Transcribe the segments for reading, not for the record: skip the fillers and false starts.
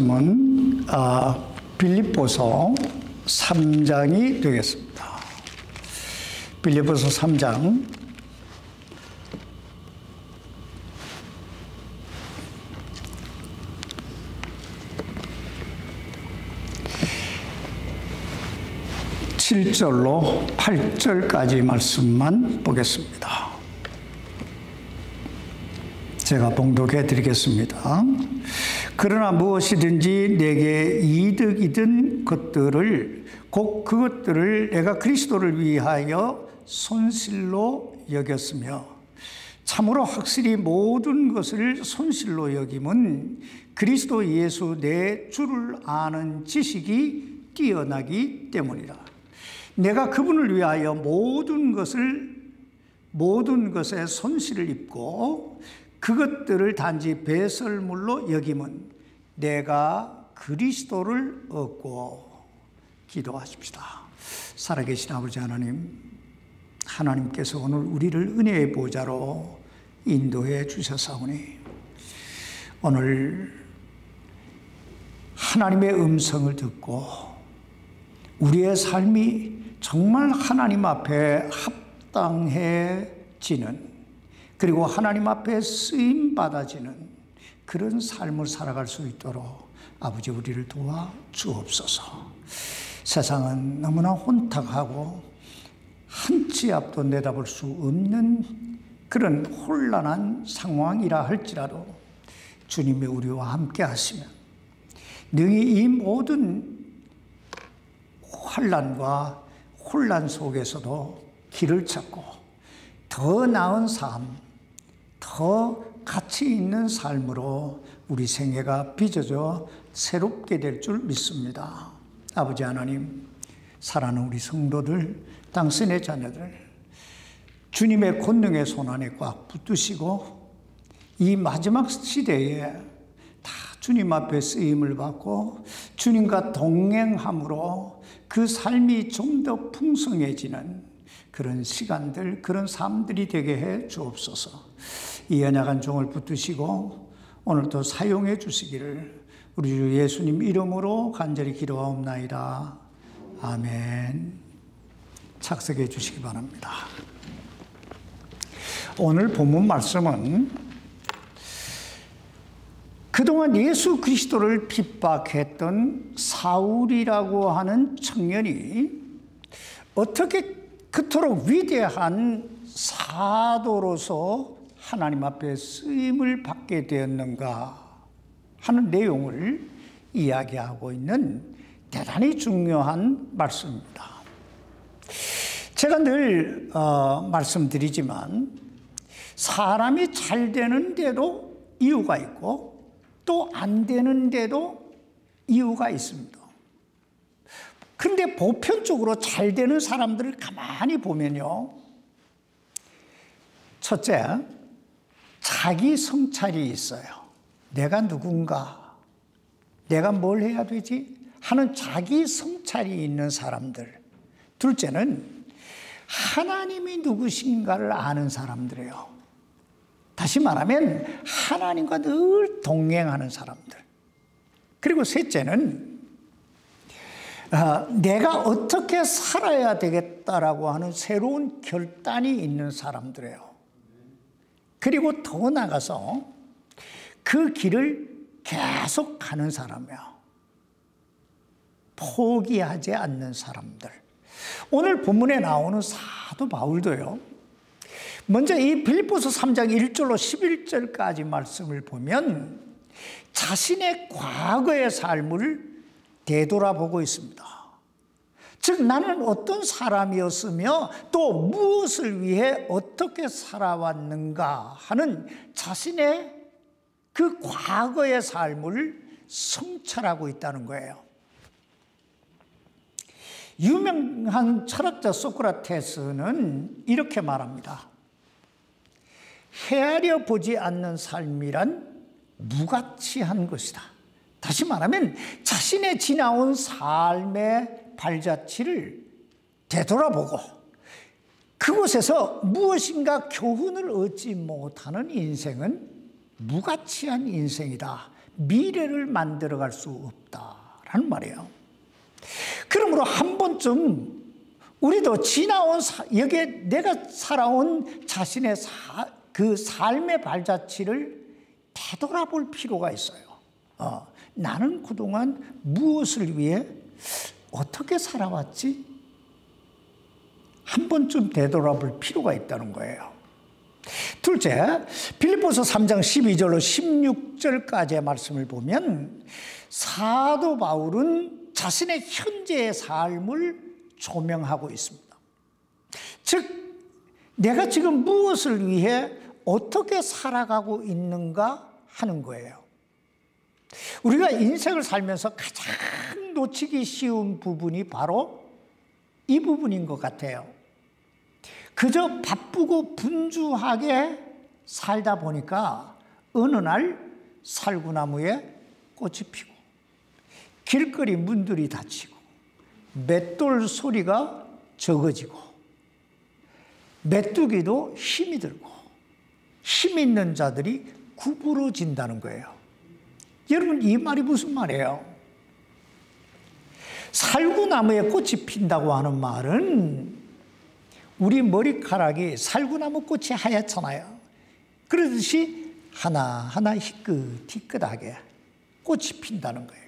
말씀은 빌립보서 3장이 되겠습니다. 빌립보서 3장 7절로 8절까지 말씀만 보겠습니다. 제가 봉독해 드리겠습니다. 그러나 무엇이든지 내게 이득이든 것들을 곧 그것들을 내가 그리스도를 위하여 손실로 여겼으며 참으로 확실히 모든 것을 손실로 여김은 그리스도 예수 내 주를 아는 지식이 뛰어나기 때문이라. 내가 그분을 위하여 모든 것에 손실을 입고 그것들을 단지 배설물로 여김은 내가 그리스도를 얻고. 기도하십시다. 살아계신 아버지 하나님, 하나님께서 오늘 우리를 은혜의 보좌로 인도해 주셨사오니 오늘 하나님의 음성을 듣고 우리의 삶이 정말 하나님 앞에 합당해지는, 그리고 하나님 앞에 쓰임받아지는 그런 삶을 살아갈 수 있도록 아버지 우리를 도와 주옵소서. 세상은 너무나 혼탁하고 한 치 앞도 내다볼 수 없는 그런 혼란한 상황이라 할지라도 주님이 우리와 함께 하시면 능히 이 모든 환난과 혼란 속에서도 길을 찾고 더 나은 삶, 더 가치 있는 삶으로 우리 생애가 빚어져 새롭게 될 줄 믿습니다. 아버지 하나님, 사랑하는 우리 성도들, 당신의 자녀들, 주님의 권능의 손안에 꽉 붙드시고 이 마지막 시대에 다 주님 앞에 쓰임을 받고 주님과 동행함으로 그 삶이 좀 더 풍성해지는 그런 시간들, 그런 삶들이 되게 해 주옵소서. 이 연약한 종을 붙드시고 오늘도 사용해 주시기를 우리 주 예수님 이름으로 간절히 기도하옵나이다. 아멘. 착석해 주시기 바랍니다. 오늘 본문 말씀은 그동안 예수 그리스도를 핍박했던 사울이라고 하는 청년이 어떻게 그토록 위대한 사도로서 하나님 앞에 쓰임을 받게 되었는가 하는 내용을 이야기하고 있는 대단히 중요한 말씀입니다. 제가 늘 말씀드리지만 사람이 잘 되는데도 이유가 있고 또 안 되는데도 이유가 있습니다. 그런데 보편적으로 잘 되는 사람들을 가만히 보면요, 첫째, 자기 성찰이 있어요. 내가 누군가, 내가 뭘 해야 되지 하는 자기 성찰이 있는 사람들. 둘째는 하나님이 누구신가를 아는 사람들이에요. 다시 말하면 하나님과 늘 동행하는 사람들. 그리고 셋째는 내가 어떻게 살아야 되겠다라고 하는 새로운 결단이 있는 사람들이에요. 그리고 더 나아가서 그 길을 계속 가는 사람이에요. 포기하지 않는 사람들. 오늘 본문에 나오는 사도 바울도요, 먼저 이 빌립보서 3장 1절로 11절까지 말씀을 보면 자신의 과거의 삶을 되돌아보고 있습니다. 즉 나는 어떤 사람이었으며 또 무엇을 위해 어떻게 살아왔는가 하는 자신의 그 과거의 삶을 성찰하고 있다는 거예요. 유명한 철학자 소크라테스는 이렇게 말합니다. 헤아려 보지 않는 삶이란 무가치한 것이다. 다시 말하면 자신의 지나온 삶의 발자취를 되돌아보고 그곳에서 무엇인가 교훈을 얻지 못하는 인생은 무가치한 인생이다. 미래를 만들어갈 수 없다라는 말이에요. 그러므로 한 번쯤 우리도 지나온 여기에 내가 살아온 자신의 그 삶의 발자취를 되돌아볼 필요가 있어요. 나는 그동안 무엇을 위해 어떻게 살아왔지? 한 번쯤 되돌아볼 필요가 있다는 거예요. 둘째, 빌립보서 3장 12절로 16절까지의 말씀을 보면 사도 바울은 자신의 현재의 삶을 조명하고 있습니다. 즉, 내가 지금 무엇을 위해 어떻게 살아가고 있는가 하는 거예요. 우리가 인생을 살면서 가장 놓치기 쉬운 부분이 바로 이 부분인 것 같아요. 그저 바쁘고 분주하게 살다 보니까 어느 날 살구나무에 꽃이 피고 길거리 문들이 닫히고 맷돌 소리가 적어지고 메뚜기도 힘이 들고 힘 있는 자들이 구부러진다는 거예요. 여러분, 이 말이 무슨 말이에요? 살구나무에 꽃이 핀다고 하는 말은 우리 머리카락이 살구나무 꽃이 하얗잖아요. 그러듯이 하나하나 희끗희끗하게 꽃이 핀다는 거예요.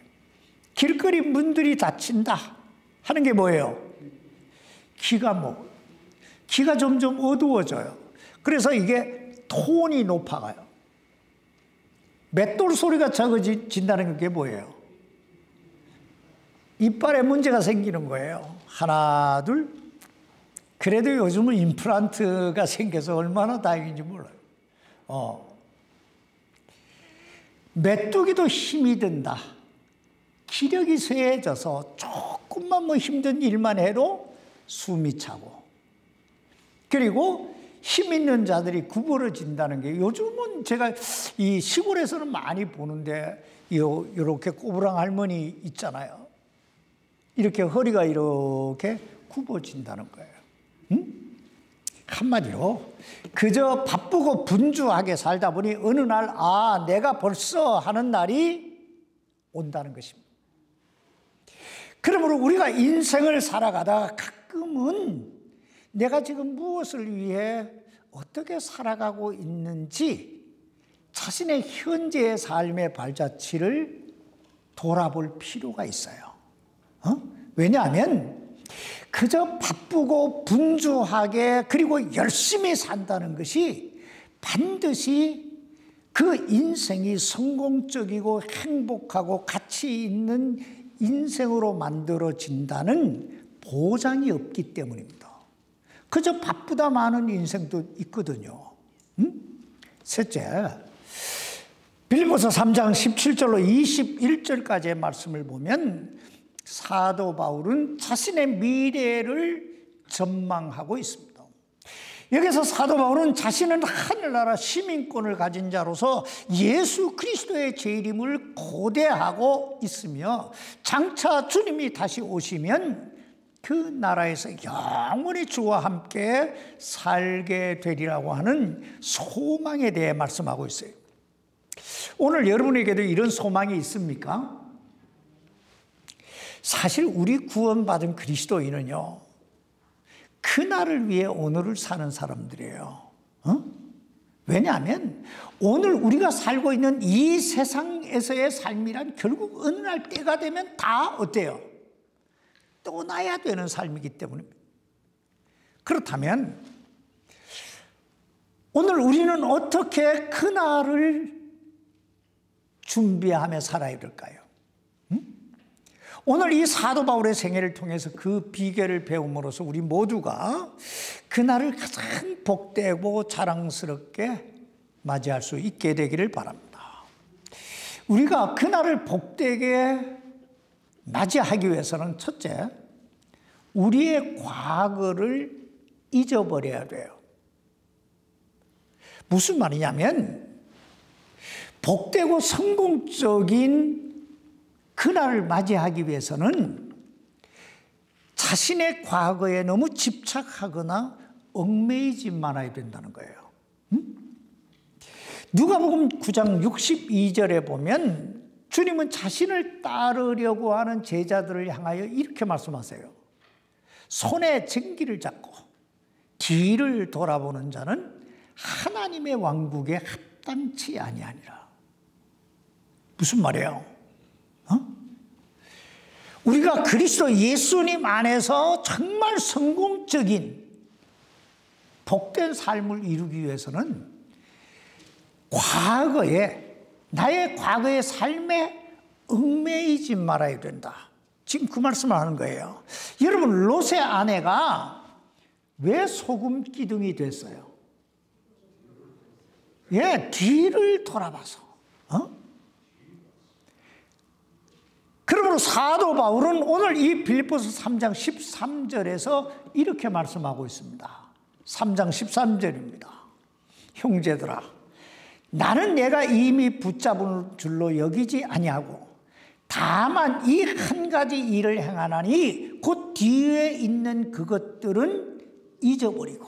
길거리 문들이 닫힌다 하는 게 뭐예요? 기가 점점 어두워져요. 그래서 이게 톤이 높아가요. 맷돌 소리가 적어진다는 게 뭐예요? 이빨에 문제가 생기는 거예요. 하나, 둘. 그래도 요즘은 임플란트가 생겨서 얼마나 다행인지 몰라요. 메뚜기도 힘이 든다. 기력이 쇠해져서 조금만 힘든 일만 해도 숨이 차고, 그리고 힘 있는 자들이 구부러진다는 게 요즘은 제가 이 시골에서는 많이 보는데 이렇게 꼬부랑 할머니 있잖아요. 이렇게 허리가 이렇게 굽어진다는 거예요. 한마디로 그저 바쁘고 분주하게 살다 보니 어느 날 내가 벌써 하는 날이 온다는 것입니다. 그러므로 우리가 인생을 살아가다가 가끔은 내가 지금 무엇을 위해 어떻게 살아가고 있는지 자신의 현재의 삶의 발자취를 돌아볼 필요가 있어요. 왜냐하면 그저 바쁘고 분주하게 그리고 열심히 산다는 것이 반드시 그 인생이 성공적이고 행복하고 가치 있는 인생으로 만들어진다는 보장이 없기 때문입니다. 그저 바쁘다 마는 인생도 있거든요. 셋째, 빌립보서 3장 17절로 21절까지의 말씀을 보면 사도 바울은 자신의 미래를 전망하고 있습니다. 여기서 사도 바울은 자신은 하늘나라 시민권을 가진 자로서 예수 그리스도의 재림을 고대하고 있으며 장차 주님이 다시 오시면 그 나라에서 영원히 주와 함께 살게 되리라고 하는 소망에 대해 말씀하고 있어요. 오늘 여러분에게도 이런 소망이 있습니까? 사실 우리 구원받은 그리스도인은요, 그날을 위해 오늘을 사는 사람들이에요. 왜냐하면 오늘 우리가 살고 있는 이 세상에서의 삶이란 결국 어느 날 때가 되면 다 어때요? 떠나야 되는 삶이기 때문입니다. 그렇다면 오늘 우리는 어떻게 그날을 준비하며 살아야 될까요? 오늘 이 사도 바울의 생애를 통해서 그 비결을 배움으로써 우리 모두가 그날을 가장 복되고 자랑스럽게 맞이할 수 있게 되기를 바랍니다. 우리가 그날을 복되게 맞이하기 위해서는 첫째, 우리의 과거를 잊어버려야 돼요. 무슨 말이냐면 복되고 성공적인 그날을 맞이하기 위해서는 자신의 과거에 너무 집착하거나 얽매이지 말아야 된다는 거예요. 누가복음 9장 62절에 보면 주님은 자신을 따르려고 하는 제자들을 향하여 이렇게 말씀하세요. 손에 증기를 잡고 뒤를 돌아보는 자는 하나님의 왕국에 합당치 아니하니라. 무슨 말이에요? 우리가 그리스도 예수님 안에서 정말 성공적인 복된 삶을 이루기 위해서는 나의 과거의 삶에 얽매이지 말아야 된다. 지금 그 말씀을 하는 거예요. 여러분, 롯의 아내가 왜 소금 기둥이 됐어요? 뒤를 돌아봐서. 그러므로 사도 바울은 오늘 이 빌립보서 3장 13절에서 이렇게 말씀하고 있습니다. 3장 13절입니다. 형제들아, 나는 내가 이미 붙잡은 줄로 여기지 아니하고 다만 이 한 가지 일을 행하나니 곧 뒤에 있는 그것들은 잊어버리고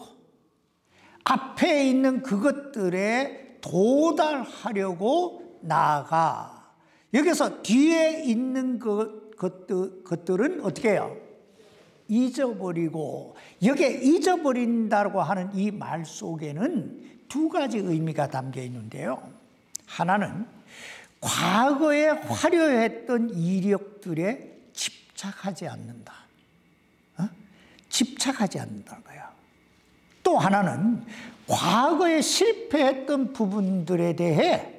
앞에 있는 그것들에 도달하려고 나아가. 여기서 뒤에 있는 것들은 어떻게 해요? 잊어버리고. 여기에 잊어버린다고 하는 이 말 속에는 두 가지 의미가 담겨 있는데요. 하나는 과거에 화려했던 이력들에 집착하지 않는다. 집착하지 않는다는 거예요. 또 하나는 과거에 실패했던 부분들에 대해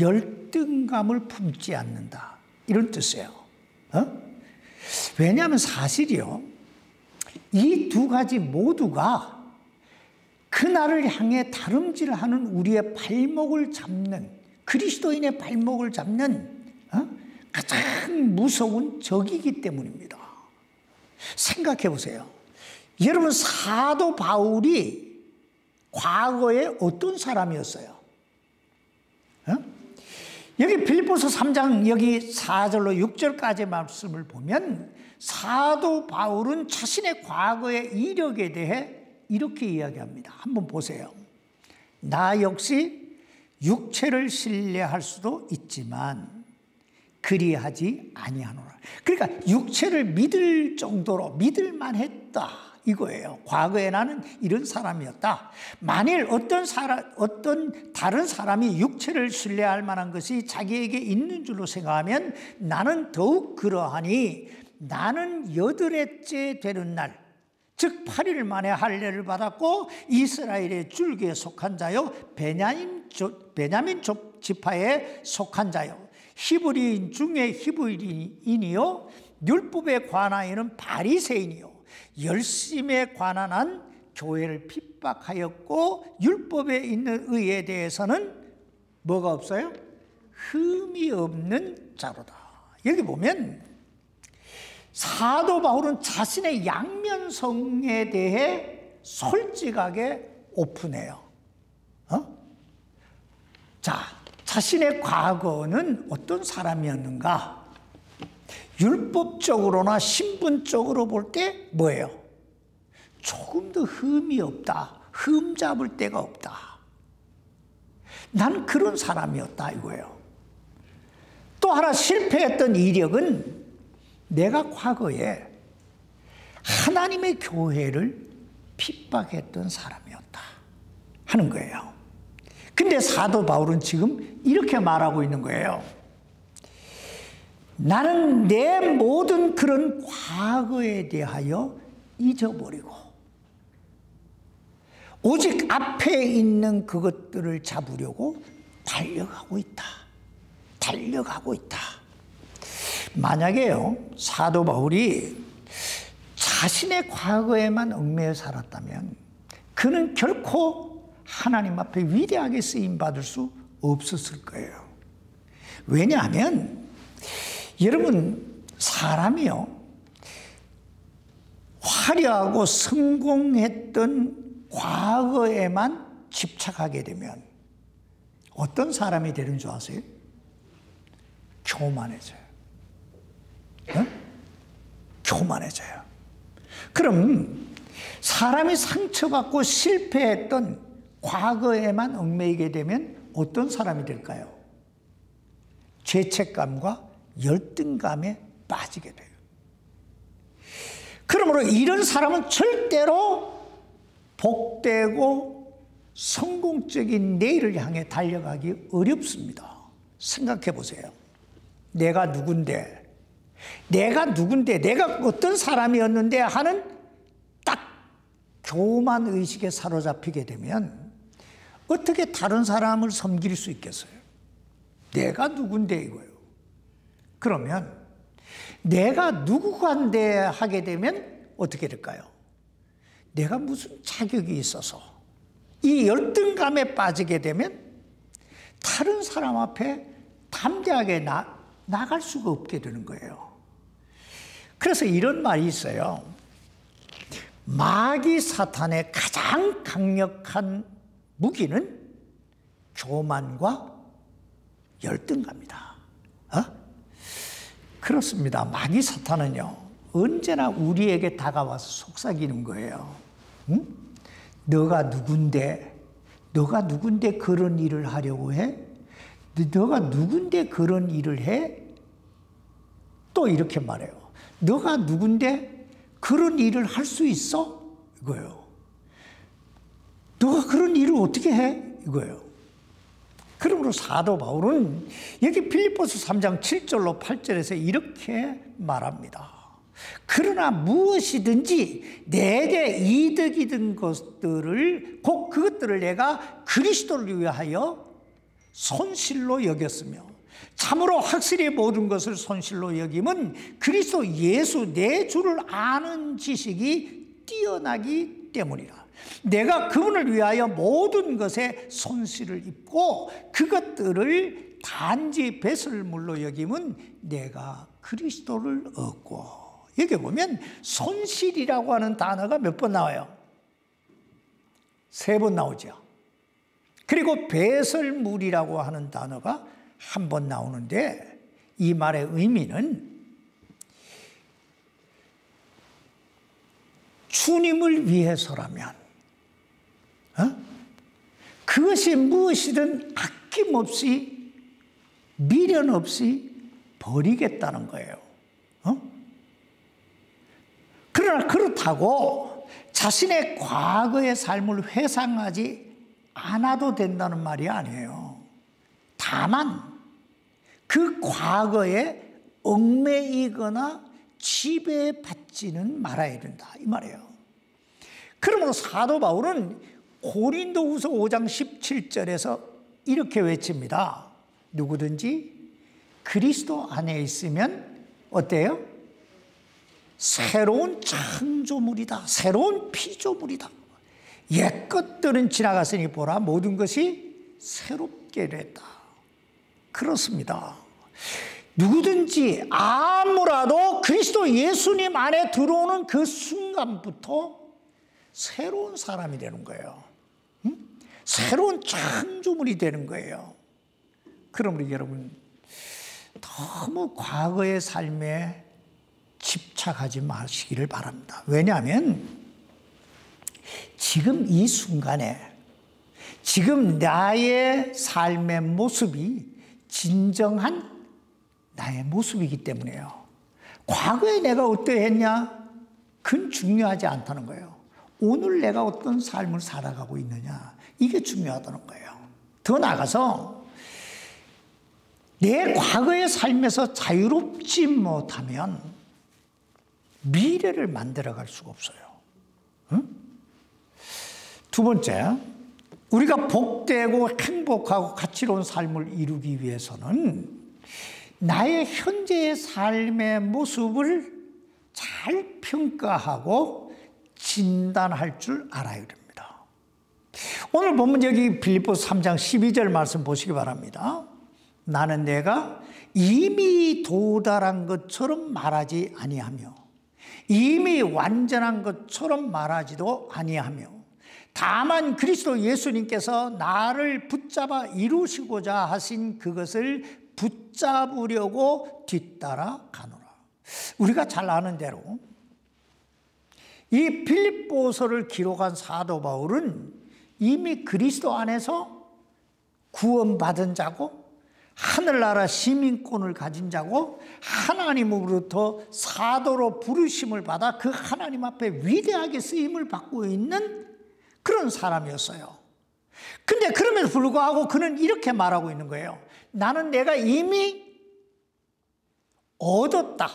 열등감을 품지 않는다. 이런 뜻이에요. 왜냐하면 사실이요, 이 두 가지 모두가 그날을 향해 다름질하는 우리의 발목을 잡는, 그리스도인의 발목을 잡는 가장 무서운 적이기 때문입니다. 생각해 보세요. 여러분, 사도 바울이 과거에 어떤 사람이었어요? 여기 빌립보서 3장 여기 4절로 6절까지 말씀을 보면 사도 바울은 자신의 과거의 이력에 대해 이렇게 이야기합니다. 한번 보세요. 나 역시 육체를 신뢰할 수도 있지만 그리하지 아니하노라. 그러니까 육체를 믿을 정도로 믿을만 했다 이거예요. 과거에 나는 이런 사람이었다. 만일 어떤 다른 사람이 육체를 신뢰할 만한 것이 자기에게 있는 줄로 생각하면 나는 더욱 그러하니 나는 8회째 되는 날, 즉 8일 만에 할례를 받았고 이스라엘의 줄기에 속한 자요 베냐민 지파에 속한 자요 히브리인 중에 히브리인이요 율법에 관하여는 바리새인이요 열심에 관한 한 교회를 핍박하였고 율법에 있는 의에 대해서는 뭐가 없어요? 흠이 없는 자로다. 여기 보면 사도 바울은 자신의 양면성에 대해 솔직하게 오픈해요. 자, 자신의 과거는 어떤 사람이었는가? 율법적으로나 신분적으로 볼 때 뭐예요? 조금 더 흠이 없다. 흠 잡을 데가 없다. 난 그런 사람이었다 이거예요. 또 하나 실패했던 이력은 내가 과거에 하나님의 교회를 핍박했던 사람이었다 하는 거예요. 근데 사도 바울은 지금 이렇게 말하고 있는 거예요. 나는 내 모든 그런 과거에 대하여 잊어버리고 오직 앞에 있는 그것들을 잡으려고 달려가고 있다. 달려가고 있다. 만약에요, 사도 바울이 자신의 과거에만 얽매여 살았다면 그는 결코 하나님 앞에 위대하게 쓰임받을 수 없었을 거예요. 왜냐하면 여러분, 사람이요, 화려하고 성공했던 과거에만 집착하게 되면 어떤 사람이 되는 줄 아세요? 교만해져요. 교만해져요. 그럼 사람이 상처받고 실패했던 과거에만 얽매이게 되면 어떤 사람이 될까요? 죄책감과 열등감에 빠지게 돼요. 그러므로 이런 사람은 절대로 복되고 성공적인 내일을 향해 달려가기 어렵습니다. 생각해 보세요. 내가 누군데, 내가 어떤 사람이었는데 하는 딱 교만 의식에 사로잡히게 되면 어떻게 다른 사람을 섬길 수 있겠어요? 내가 누군데 이거예요. 그러면 내가 누구간데 하게 되면 어떻게 될까요? 내가 무슨 자격이 있어서 이 열등감에 빠지게 되면 다른 사람 앞에 담대하게 나갈 수가 없게 되는 거예요. 그래서 이런 말이 있어요. 마귀 사탄의 가장 강력한 무기는 교만과 열등감이다. 그렇습니다. 마귀 사탄은요, 언제나 우리에게 다가와서 속삭이는 거예요. 응? 너가 누군데 그런 일을 하려고 해? 너가 누군데 그런 일을 해? 또 이렇게 말해요. 너가 누군데 그런 일을 할 수 있어? 이거예요. 너가 그런 일을 어떻게 해? 이거예요. 그러므로 사도 바울은 여기 빌립보서 3장 7절로 8절에서 이렇게 말합니다. 그러나 무엇이든지 내게 이득이 된 것들을 곧 그것들을 내가 그리스도를 위하여 손실로 여겼으며 참으로 확실히 모든 것을 손실로 여김은 그리스도 예수 내 주를 아는 지식이 뛰어나기 때문이라. 내가 그분을 위하여 모든 것에 손실을 입고 그것들을 단지 배설물로 여김은 내가 그리스도를 얻고. 여기 보면 손실이라고 하는 단어가 몇 번 나와요? 3번 나오죠. 그리고 배설물이라고 하는 단어가 한 번 나오는데 이 말의 의미는 주님을 위해서라면 그것이 무엇이든 아낌없이 미련 없이 버리겠다는 거예요. 그러나 그렇다고 자신의 과거의 삶을 회상하지 않아도 된다는 말이 아니에요. 다만 그 과거에 얽매이거나 지배받지는 말아야 된다 이 말이에요. 그러므로 사도 바울은 고린도후서 5장 17절에서 이렇게 외칩니다. 누구든지 그리스도 안에 있으면 어때요? 새로운 창조물이다. 새로운 피조물이다. 옛 것들은 지나갔으니 보라 모든 것이 새롭게 됐다. 그렇습니다. 누구든지 아무라도 그리스도 예수님 안에 들어오는 그 순간부터 새로운 사람이 되는 거예요. 새로운 창조물이 되는 거예요. 그러므로 여러분 너무 과거의 삶에 집착하지 마시기를 바랍니다. 왜냐하면 지금 이 순간에 지금 나의 삶의 모습이 진정한 나의 모습이기 때문에요. 과거에 내가 어떠했냐? 그건 중요하지 않다는 거예요. 오늘 내가 어떤 삶을 살아가고 있느냐? 이게 중요하다는 거예요. 더 나아가서 내 과거의 삶에서 자유롭지 못하면 미래를 만들어갈 수가 없어요. 응? 두 번째, 우리가 복되고 행복하고 가치로운 삶을 이루기 위해서는 나의 현재의 삶의 모습을 잘 평가하고 진단할 줄 알아야 됩니다. 오늘 보면 여기 빌립보서 3장 12절 말씀 보시기 바랍니다. 나는 내가 이미 도달한 것처럼 말하지 아니하며 이미 완전한 것처럼 말하지도 아니하며 다만 그리스도 예수님께서 나를 붙잡아 이루시고자 하신 그것을 붙잡으려고 뒤따라 가노라. 우리가 잘 아는 대로 이 빌립보서를 기록한 사도 바울은 이미 그리스도 안에서 구원받은 자고 하늘나라 시민권을 가진 자고 하나님으로부터 사도로 부르심을 받아 그 하나님 앞에 위대하게 쓰임을 받고 있는 그런 사람이었어요. 근데 그럼에도 불구하고 그는 이렇게 말하고 있는 거예요. 나는 내가 이미 얻었다,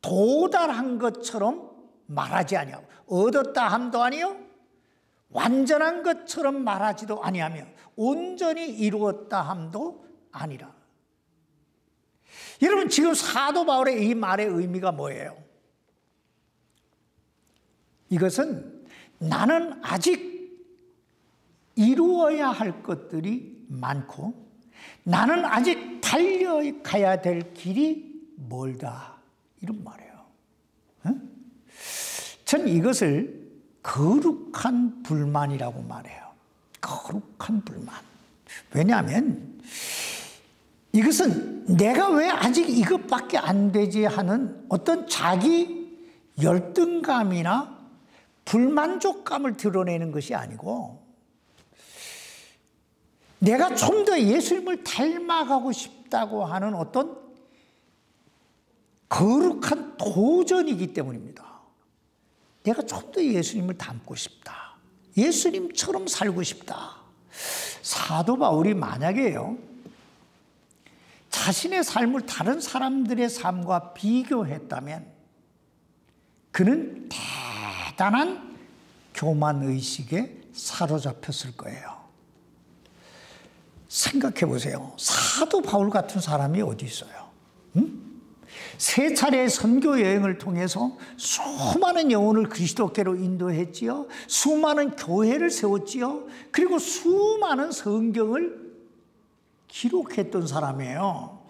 도달한 것처럼 말하지 아니하고, 얻었다 함도 아니요 완전한 것처럼 말하지도 아니하며 온전히 이루었다 함도 아니라. 여러분, 지금 사도 바울의 이 말의 의미가 뭐예요? 이것은 나는 아직 이루어야 할 것들이 많고 나는 아직 달려가야 될 길이 멀다, 이런 말이에요. 전 이것을 거룩한 불만이라고 말해요. 거룩한 불만. 왜냐하면 이것은 내가 왜 아직 이것밖에 안 되지 하는 어떤 자기 열등감이나 불만족감을 드러내는 것이 아니고, 내가 좀 더 예수님을 닮아가고 싶다고 하는 어떤 거룩한 도전이기 때문입니다. 내가 좀 더 예수님을 닮고 싶다, 예수님처럼 살고 싶다. 사도 바울이 만약에요, 자신의 삶을 다른 사람들의 삶과 비교했다면 그는 대단한 교만의식에 사로잡혔을 거예요. 생각해 보세요. 사도 바울 같은 사람이 어디 있어요? 세 차례의 선교 여행을 통해서 수많은 영혼을 그리스도께로 인도했지요. 수많은 교회를 세웠지요. 그리고 수많은 성경을 기록했던 사람이에요.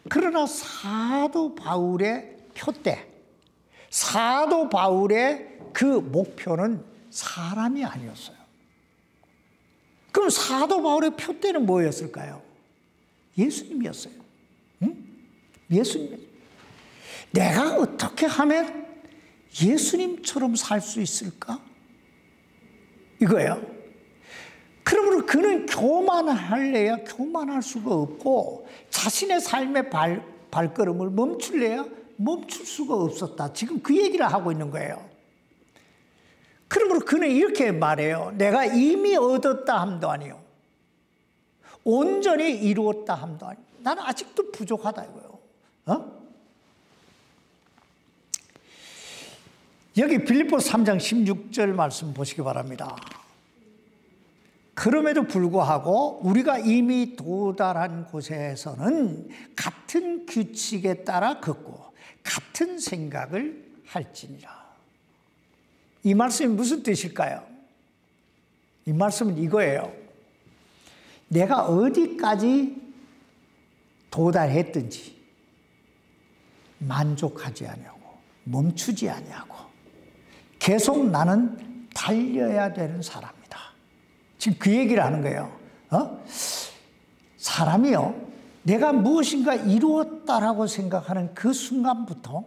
그러나 사도 바울의 표대, 사도 바울의 그 목표는 사람이 아니었어요. 그럼 사도 바울의 표대는 뭐였을까요? 예수님이었어요. 예수님. 내가 어떻게 하면 예수님처럼 살 수 있을까? 이거예요. 그러므로 그는 교만할래야 교만할 수가 없고, 자신의 삶의 발걸음을 멈출래야 멈출 수가 없었다. 지금 그 얘기를 하고 있는 거예요. 그러므로 그는 이렇게 말해요. 내가 이미 얻었다 함도 아니요 온전히 이루었다 함도 아니요. 나는 아직도 부족하다 이거예요. 여기 빌립보서 3장 16절 말씀 보시기 바랍니다. 그럼에도 불구하고 우리가 이미 도달한 곳에서는 같은 규칙에 따라 걷고 같은 생각을 할지니라. 이 말씀이 무슨 뜻일까요? 이 말씀은 이거예요. 내가 어디까지 도달했든지 만족하지 아니하고 멈추지 아니하고 계속 나는 달려야 되는 사람이다. 지금 그 얘기를 하는 거예요. 사람이요, 내가 무엇인가 이루었다라고 생각하는 그 순간부터,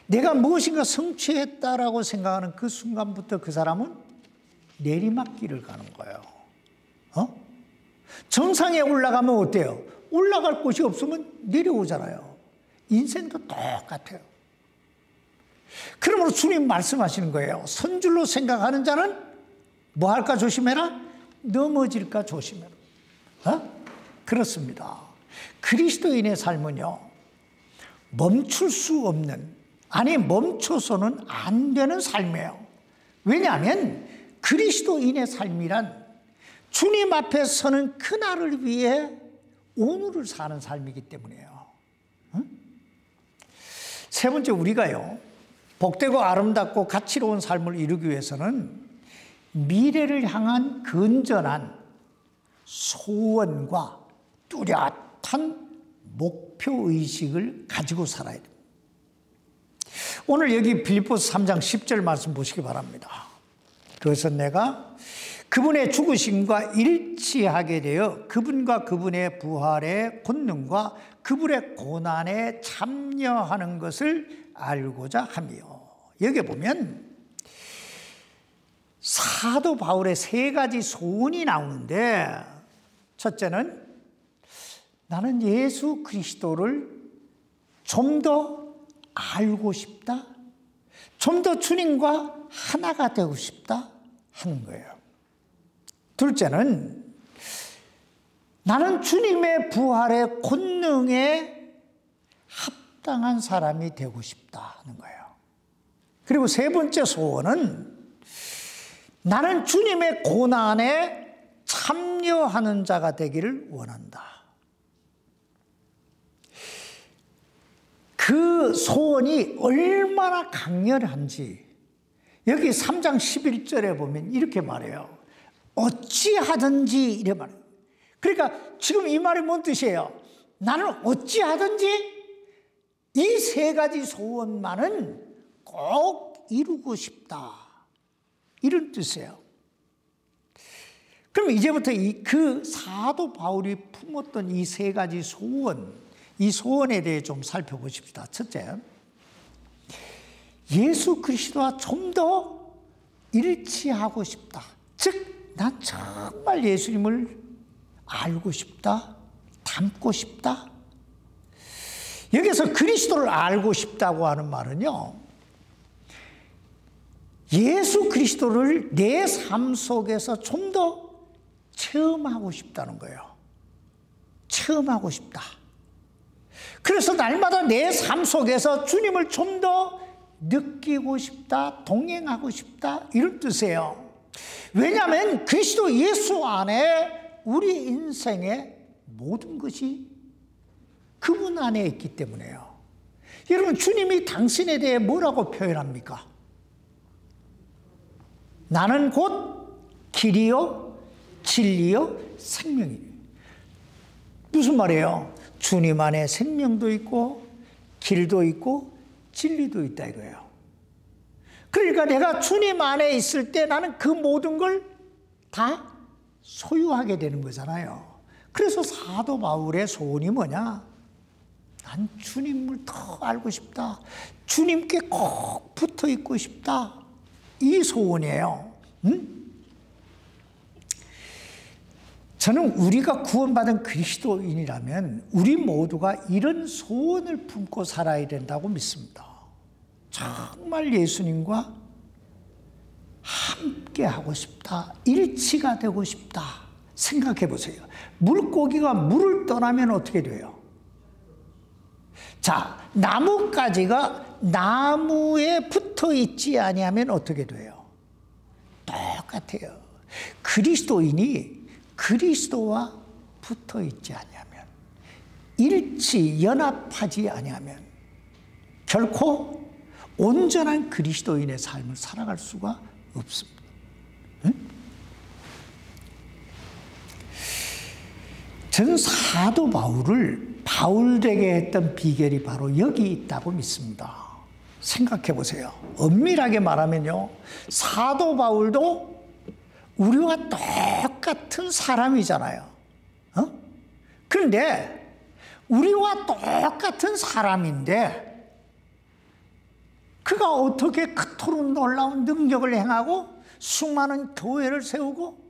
내가 무엇인가 성취했다라고 생각하는 그 순간부터 그 사람은 내리막길을 가는 거예요. 정상에 올라가면 어때요? 올라갈 곳이 없으면 내려오잖아요. 인생도 똑같아요. 그러므로 주님 말씀하시는 거예요. 선줄로 생각하는 자는 뭐 할까 조심해라? 넘어질까 조심해라. 그렇습니다. 그리스도인의 삶은요, 멈출 수 없는, 아니 멈춰서는 안 되는 삶이에요. 왜냐하면 그리스도인의 삶이란 주님 앞에 서는 그날을 위해 오늘을 사는 삶이기 때문이에요. 세 번째, 우리가요, 복되고 아름답고 가치로운 삶을 이루기 위해서는 미래를 향한 건전한 소원과 뚜렷한 목표의식을 가지고 살아야 됩니다. 오늘 여기 빌립보서 3장 10절 말씀 보시기 바랍니다. 그것은 내가 그분의 죽으심과 일치하게 되어 그분과 그분의 부활의 권능과 그분의 고난에 참여하는 것을 알고자 하며. 여기 보면 사도 바울의 세 가지 소원이 나오는데, 첫째는 나는 예수 그리스도를 좀 더 알고 싶다. 좀 더 주님과 하나가 되고 싶다 하는 거예요. 둘째는 나는 주님의 부활의 권능에 합당한 사람이 되고 싶다 하는 거예요. 그리고 세 번째 소원은 나는 주님의 고난에 참여하는 자가 되기를 원한다. 그 소원이 얼마나 강렬한지 여기 3장 11절에 보면 이렇게 말해요. 어찌하든지 이래 말해요. 그러니까 지금 이 말이 뭔 뜻이에요? 나는 어찌하든지 이 세 가지 소원만은 꼭 이루고 싶다. 이런 뜻이에요. 그럼 이제부터 그 사도 바울이 품었던 이 세 가지 소원, 이 소원에 대해 좀 살펴보십시다. 첫째, 예수 그리스도와 좀 더 일치하고 싶다. 즉, 난 정말 예수님을 알고 싶다, 닮고 싶다. 여기서 그리스도를 알고 싶다고 하는 말은요, 예수 그리스도를 내 삶 속에서 좀 더 체험하고 싶다는 거예요. 체험하고 싶다. 그래서 날마다 내 삶 속에서 주님을 좀 더 느끼고 싶다, 동행하고 싶다, 이런 뜻이에요. 왜냐하면 그리스도 예수 안에 우리 인생의 모든 것이 그분 안에 있기 때문에요. 여러분, 주님이 당신에 대해 뭐라고 표현합니까? 나는 곧 길이요, 진리요, 생명이에요. 무슨 말이에요? 주님 안에 생명도 있고 길도 있고 진리도 있다 이거예요. 그러니까 내가 주님 안에 있을 때 나는 그 모든 걸 다 소유하게 되는 거잖아요. 그래서 사도 바울의 소원이 뭐냐? 난 주님을 더 알고 싶다. 주님께 꼭 붙어 있고 싶다. 이 소원이에요. 저는 우리가 구원받은 그리스도인이라면 우리 모두가 이런 소원을 품고 살아야 된다고 믿습니다. 정말 예수님과 함께 하고 싶다. 일치가 되고 싶다. 생각해 보세요. 물고기가 물을 떠나면 어떻게 돼요? 자, 나뭇가지가 나무에 붙어 있지 아니하면 어떻게 돼요? 똑같아요. 그리스도인이 그리스도와 붙어 있지 아니하면, 일치 연합하지 아니하면 결코 온전한 그리스도인의 삶을 살아갈 수가 없습니다. 응? 저는 사도 바울을 바울되게 했던 비결이 바로 여기 있다고 믿습니다. 생각해 보세요. 엄밀하게 말하면요, 사도 바울도 우리와 똑같은 사람이잖아요. 그런데 우리와 똑같은 사람인데 그가 어떻게 그토록 놀라운 능력을 행하고 수많은 교회를 세우고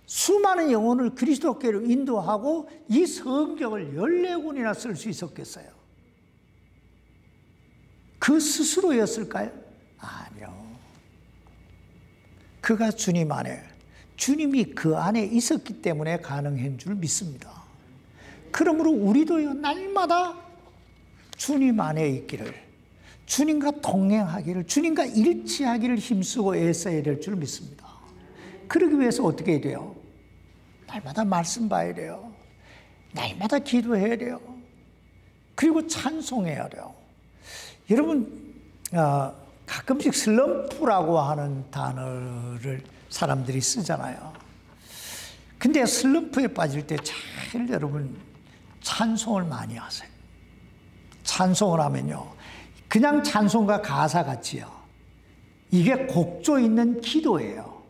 수많은 영혼을 그리스도께로 인도하고 이 성경을 14권이나 쓸 수 있었겠어요? 그 스스로였을까요? 아니요. 그가 주님 안에, 주님이 그 안에 있었기 때문에 가능한 줄 믿습니다. 그러므로 우리도요, 날마다 주님 안에 있기를, 주님과 동행하기를, 주님과 일치하기를 힘쓰고 애써야 될 줄 믿습니다. 그러기 위해서 어떻게 해야 돼요? 날마다 말씀 봐야 돼요. 날마다 기도해야 돼요. 그리고 찬송해야 돼요. 여러분, 가끔씩 슬럼프라고 하는 단어를 사람들이 쓰잖아요. 근데 슬럼프에 빠질 때 제일 여러분 찬송을 많이 하세요. 찬송을 하면요, 그냥 찬송과 가사 같이요, 이게 곡조 있는 기도예요.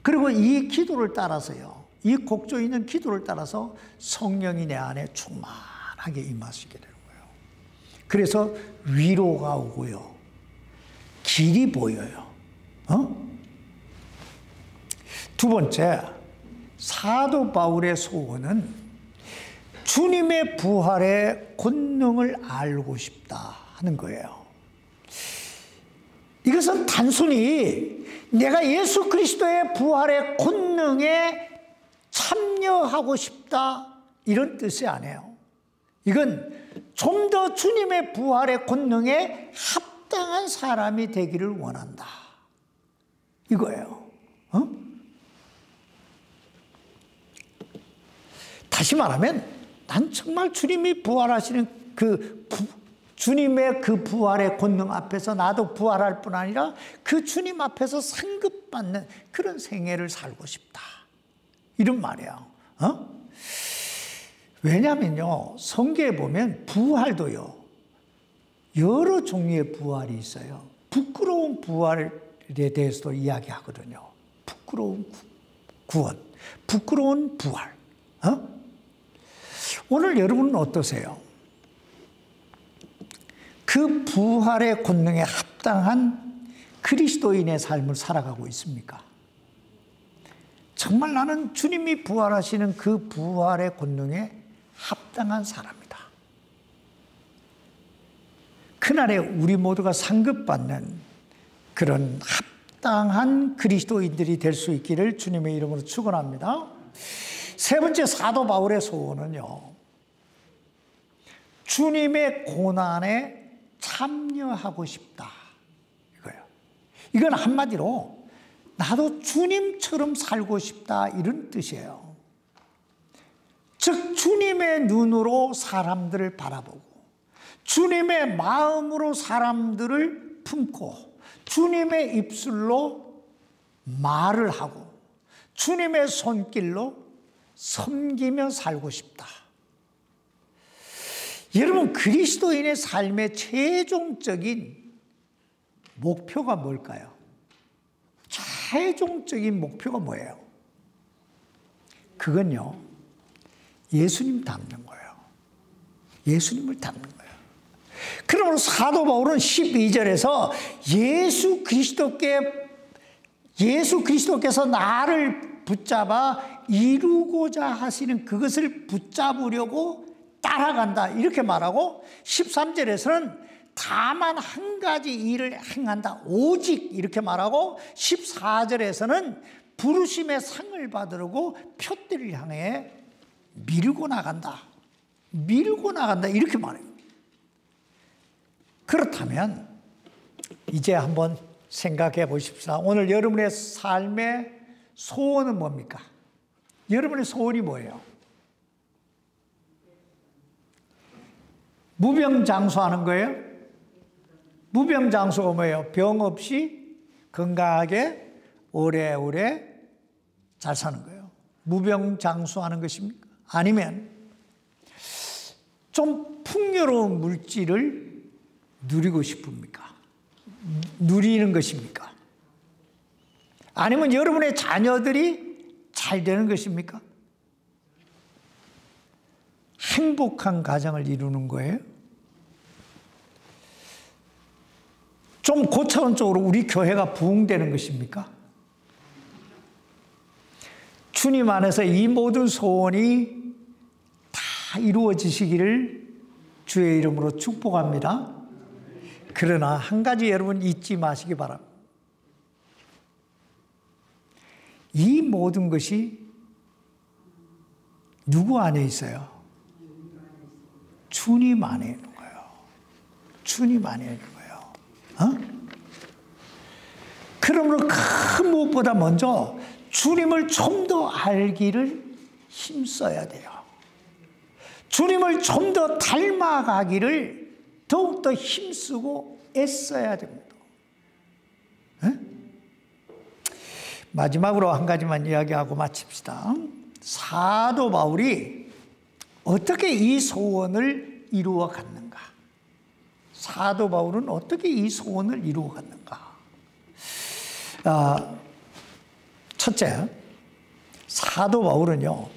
그리고 이 기도를 따라서요, 이 곡조 있는 기도를 따라서 성령이 내 안에 충만하게 임하시게 되는 거예요. 그래서 위로가 오고요, 길이 보여요. 두 번째, 사도 바울의 소원은 주님의 부활의 권능을 알고 싶다 하는 거예요. 이것은 단순히 내가 예수 그리스도의 부활의 권능에 참여하고 싶다 이런 뜻이 아니에요. 이건 좀 더 주님의 부활의 권능에 합당한 사람이 되기를 원한다 이거예요. 다시 말하면 난 정말 주님이 부활하시는 주님의 그 부활의 권능 앞에서 나도 부활할 뿐 아니라 그 주님 앞에서 상급받는 그런 생애를 살고 싶다 이런 말이에요. 왜냐하면요, 성경에 보면 부활도요 여러 종류의 부활이 있어요. 부끄러운 부활에 대해서도 이야기하거든요. 부끄러운 구원, 부끄러운 부활. 오늘 여러분은 어떠세요? 그 부활의 권능에 합당한 그리스도인의 삶을 살아가고 있습니까? 정말 나는 주님이 부활하시는 그 부활의 권능에 합당한 사람이다. 그날에 우리 모두가 상급받는 그런 합당한 그리스도인들이 될 수 있기를 주님의 이름으로 축원합니다. 세 번째 사도 바울의 소원은요, 주님의 고난에 참여하고 싶다 이거예요. 이건 한마디로 나도 주님처럼 살고 싶다 이런 뜻이에요. 즉 주님의 눈으로 사람들을 바라보고 주님의 마음으로 사람들을 품고 주님의 입술로 말을 하고 주님의 손길로 섬기며 살고 싶다. 여러분, 그리스도인의 삶의 최종적인 목표가 뭘까요? 최종적인 목표가 뭐예요? 그건요, 예수님 닮는 거예요. 예수님을 닮는 거예요. 그러므로 사도 바울은 12절에서 예수 그리스도께서 나를 붙잡아 이루고자 하시는 그것을 붙잡으려고 따라간다 이렇게 말하고, 13절에서는 다만 한 가지 일을 행한다 오직 이렇게 말하고, 14절에서는 부르심의 상을 받으려고 표대를 향해 밀고 나간다 이렇게 말해요. 그렇다면 이제 한번 생각해 보십시오. 오늘 여러분의 삶의 소원은 뭡니까? 여러분의 소원이 뭐예요? 무병장수하는 거예요? 무병장수가 뭐예요? 병 없이 건강하게 오래오래 잘 사는 거예요. 무병장수하는 것입니까? 아니면 좀 풍요로운 물질을 누리고 싶습니까? 누리는 것입니까? 아니면 여러분의 자녀들이 잘 되는 것입니까? 행복한 가정을 이루는 거예요? 좀 고차원적으로 우리 교회가 부흥되는 것입니까? 주님 안에서 이 모든 소원이 다 이루어지시기를 주의 이름으로 축복합니다. 그러나 한 가지 여러분 잊지 마시기 바랍니다. 이 모든 것이 누구 안에 있어요? 주님 안에 있는 거예요. 주님 안에 있는 거예요. 그러므로 그 무엇보다 먼저 주님을 좀 더 알기를 힘써야 돼요. 주님을 좀 더 닮아가기를 더욱더 힘쓰고 애써야 됩니다. 마지막으로 한 가지만 이야기하고 마칩시다. 사도 바울이 어떻게 이 소원을 이루어 갔는가? 사도 바울은 어떻게 이 소원을 이루어 갔는가? 첫째, 사도 바울은요,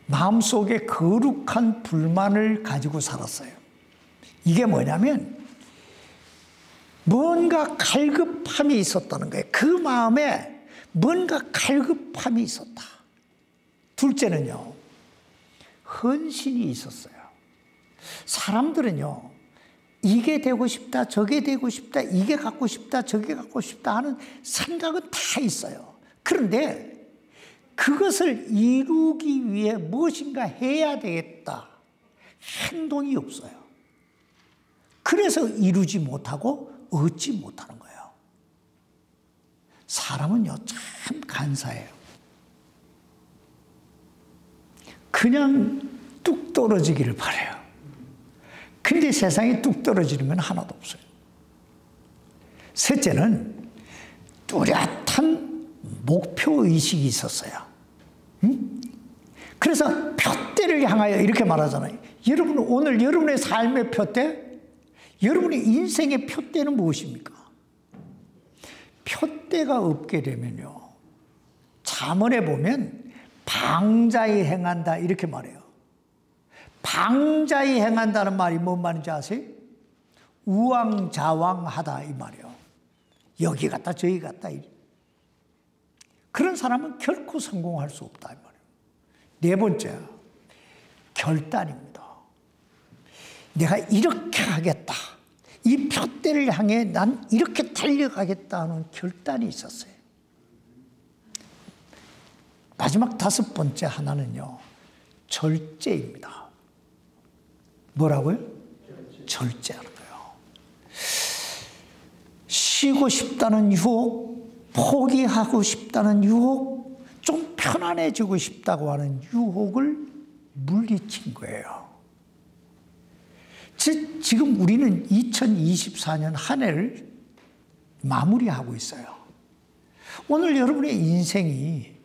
마음속에 거룩한 불만을 가지고 살았어요. 이게 뭐냐면 뭔가 갈급함이 있었다는 거예요. 그 마음에 뭔가 갈급함이 있었다. 둘째는요, 헌신이 있었어요. 사람들은요, 이게 되고 싶다, 저게 되고 싶다, 이게 갖고 싶다, 저게 갖고 싶다 하는 생각은 다 있어요. 그런데 그것을 이루기 위해 무엇인가 해야 되겠다. 행동이 없어요. 그래서 이루지 못하고 얻지 못하는 거예요. 사람은요, 참 간사해요. 그냥 뚝 떨어지기를 바라요. 근데 세상에 뚝 떨어지는 건 하나도 없어요. 셋째는 뚜렷한 목표의식이 있었어요. 그래서 표대를 향하여 이렇게 말하잖아요. 여러분, 오늘 여러분의 삶의 표대, 여러분의 인생의 표대는 무엇입니까? 표대가 없게 되면요, 잠언에 보면 방자히 행한다 이렇게 말해요. 방자히 행한다는 말이 뭔 말인지 아세요? 우왕좌왕하다 이 말이에요. 여기 갔다 저기 갔다. 그런 사람은 결코 성공할 수 없다 이 말이에요. 네 번째, 결단입니다. 내가 이렇게 하겠다. 이 표대를 향해 난 이렇게 달려가겠다 하는 결단이 있었어요. 마지막 다섯 번째 하나는요, 절제입니다. 뭐라고요? 절제하는 거예요. 쉬고 싶다는 유혹, 포기하고 싶다는 유혹, 좀 편안해지고 싶다고 하는 유혹을 물리친 거예요. 지금 우리는 2024년 한 해를 마무리하고 있어요. 오늘 여러분의 인생이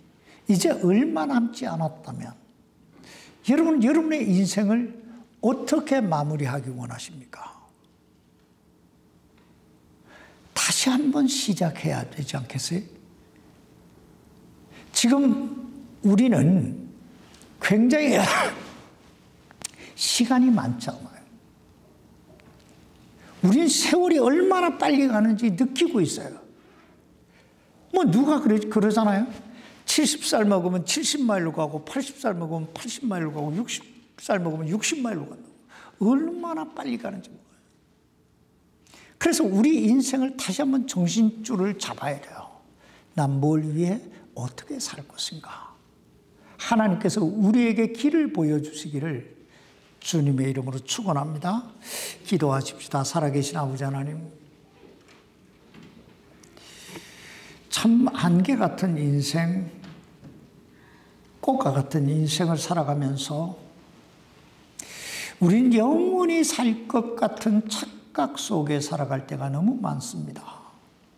이제 얼마 남지 않았다면 여러분, 여러분의 인생을 어떻게 마무리하기 원하십니까? 다시 한번 시작해야 되지 않겠어요? 지금 우리는 굉장히 시간이 많잖아요. 우리는 세월이 얼마나 빨리 가는지 느끼고 있어요. 뭐 누가 그러잖아요. 70살 먹으면 70마일로 가고 80살 먹으면 80마일로 가고 60살 먹으면 60마일로 간다고. 얼마나 빨리 가는지 몰라요. 그래서 우리 인생을 다시 한번 정신줄을 잡아야 돼요. 난 뭘 위해 어떻게 살 것인가. 하나님께서 우리에게 길을 보여주시기를 주님의 이름으로 축원합니다. 기도하십시다. 살아계신 아버지 하나님, 참 안개 같은 인생, 꽃과 같은 인생을 살아가면서 우린 영원히 살 것 같은 착각 속에 살아갈 때가 너무 많습니다.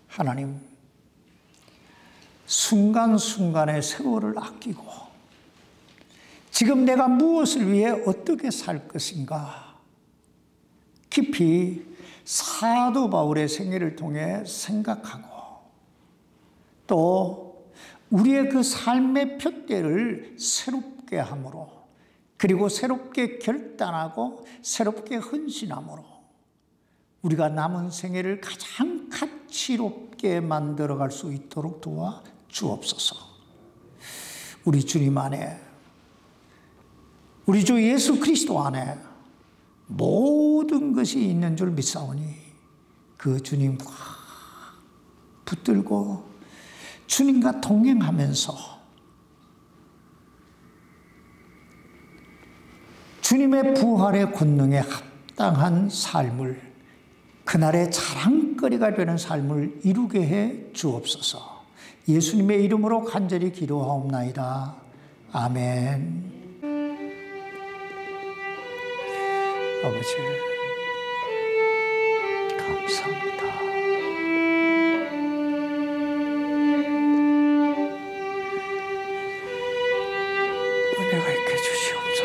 하나님, 순간순간의 세월을 아끼고 지금 내가 무엇을 위해 어떻게 살 것인가 깊이 사도 바울의 생애를 통해 생각하고 또 우리의 그 삶의 표대를 새롭게 함으로 그리고 새롭게 결단하고 새롭게 헌신함으로 우리가 남은 생애를 가장 가치롭게 만들어갈 수 있도록 도와 주옵소서. 우리 주님 안에, 우리 주 예수 그리스도 안에 모든 것이 있는 줄 믿사오니 그 주님과 붙들고 주님과 동행하면서 주님의 부활의 권능에 합당한 삶을, 그날의 자랑거리가 되는 삶을 이루게 해 주옵소서. 예수님의 이름으로 간절히 기도하옵나이다. 아멘. 아버지, 감사합니다. 은혜가 있게 주시옵소서.